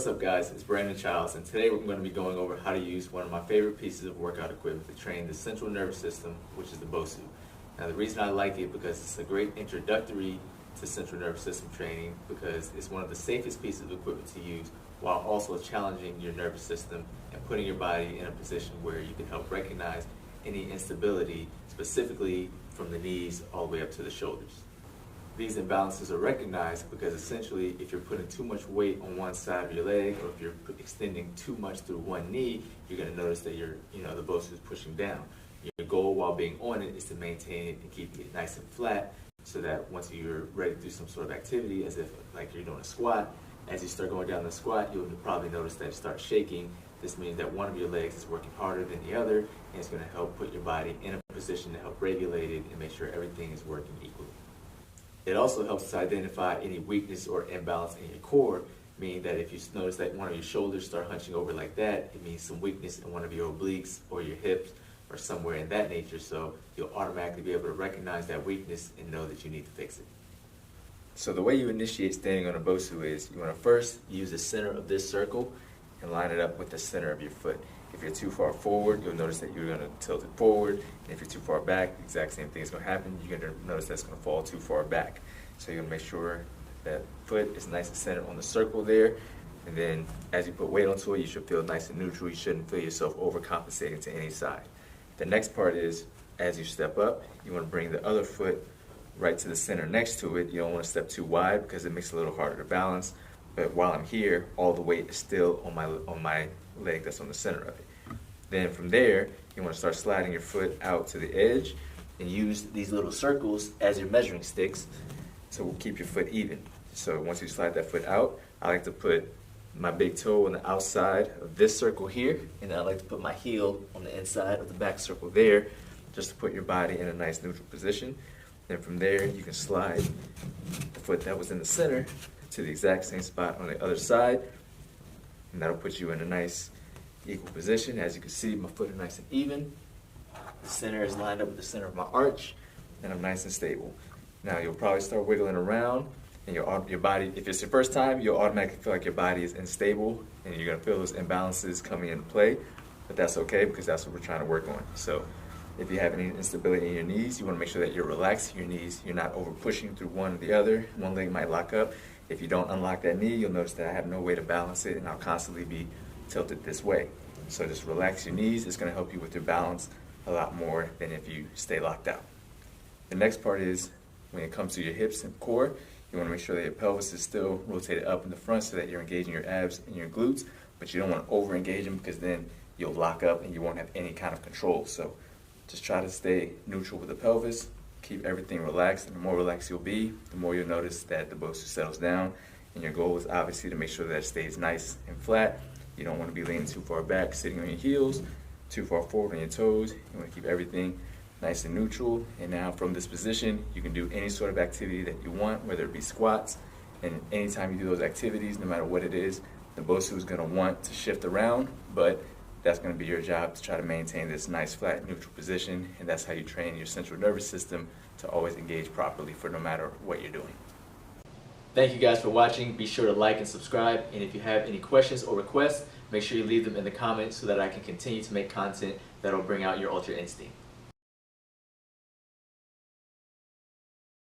up guys, it's Brandon Childs, and today we're going to be going over how to use one of my favorite pieces of workout equipment to train the central nervous system, which is the Bosu. Now the reason I like it because it's a great introductory to central nervous system training because it's one of the safest pieces of equipment to use while also challenging your nervous system and putting your body in a position where you can help recognize any instability, specifically from the knees all the way up to the shoulders. These imbalances are recognized because essentially if you're putting too much weight on one side of your leg or if you're extending too much through one knee, you're going to notice that the Bosu is pushing down. Your goal while being on it is to maintain it and keep it nice and flat so that once you're ready to do some sort of activity, as if like you're doing a squat, as you start going down the squat, you'll probably notice that it starts shaking. This means that one of your legs is working harder than the other, and it's going to help put your body in a position to help regulate it and make sure everything is working equally. It also helps to identify any weakness or imbalance in your core, meaning that if you notice that one of your shoulders start hunching over like that, it means some weakness in one of your obliques or your hips or somewhere in that nature, so you'll automatically be able to recognize that weakness and know that you need to fix it. So the way you initiate standing on a Bosu is you want to first use the center of this circle and line it up with the center of your foot. If you're too far forward, you'll notice that you're going to tilt it forward. And if you're too far back, the exact same thing is going to happen. You're going to notice that's going to fall too far back. So you're going to make sure that foot is nice and centered on the circle there. And then as you put weight onto it, you should feel nice and neutral. You shouldn't feel yourself overcompensating to any side. The next part is, as you step up, you want to bring the other foot right to the center next to it. You don't want to step too wide because it makes it a little harder to balance. But while I'm here, all the weight is still on my leg that's on the center of it. Then from there, you want to start sliding your foot out to the edge and use these little circles as your measuring sticks to keep your foot even. So once you slide that foot out, I like to put my big toe on the outside of this circle here, and then I like to put my heel on the inside of the back circle there, just to put your body in a nice neutral position. Then from there, you can slide the foot that was in the center to the exact same spot on the other side, and that'll put you in a nice equal position. As you can see, my foot is nice and even. The center is lined up with the center of my arch, and I'm nice and stable. Now you'll probably start wiggling around, and your body, if it's your first time, you'll automatically feel like your body is unstable, and you're gonna feel those imbalances coming into play, but that's okay because that's what we're trying to work on. So if you have any instability in your knees, you wanna make sure that you're relaxing your knees. You're not over pushing through one or the other. One leg might lock up. If you don't unlock that knee, you'll notice that I have no way to balance it, and I'll constantly be tilted this way. So just relax your knees. It's going to help you with your balance a lot more than if you stay locked out. The next part is when it comes to your hips and core, you want to make sure that your pelvis is still rotated up in the front so that you're engaging your abs and your glutes, but you don't want to over engage them because then you'll lock up and you won't have any kind of control. So just try to stay neutral with the pelvis, keep everything relaxed, and the more relaxed you'll be, the more you'll notice that the Bosu settles down, and your goal is obviously to make sure that it stays nice and flat. You don't want to be leaning too far back, sitting on your heels, too far forward on your toes. You want to keep everything nice and neutral. And now from this position, you can do any sort of activity that you want, whether it be squats. And anytime you do those activities, no matter what it is, the Bosu is going to want to shift around, but that's going to be your job to try to maintain this nice, flat, neutral position. And that's how you train your central nervous system to always engage properly for no matter what you're doing. Thank you guys for watching. Be sure to like and subscribe. And if you have any questions or requests, make sure you leave them in the comments so that I can continue to make content that'll bring out your ultra instinct.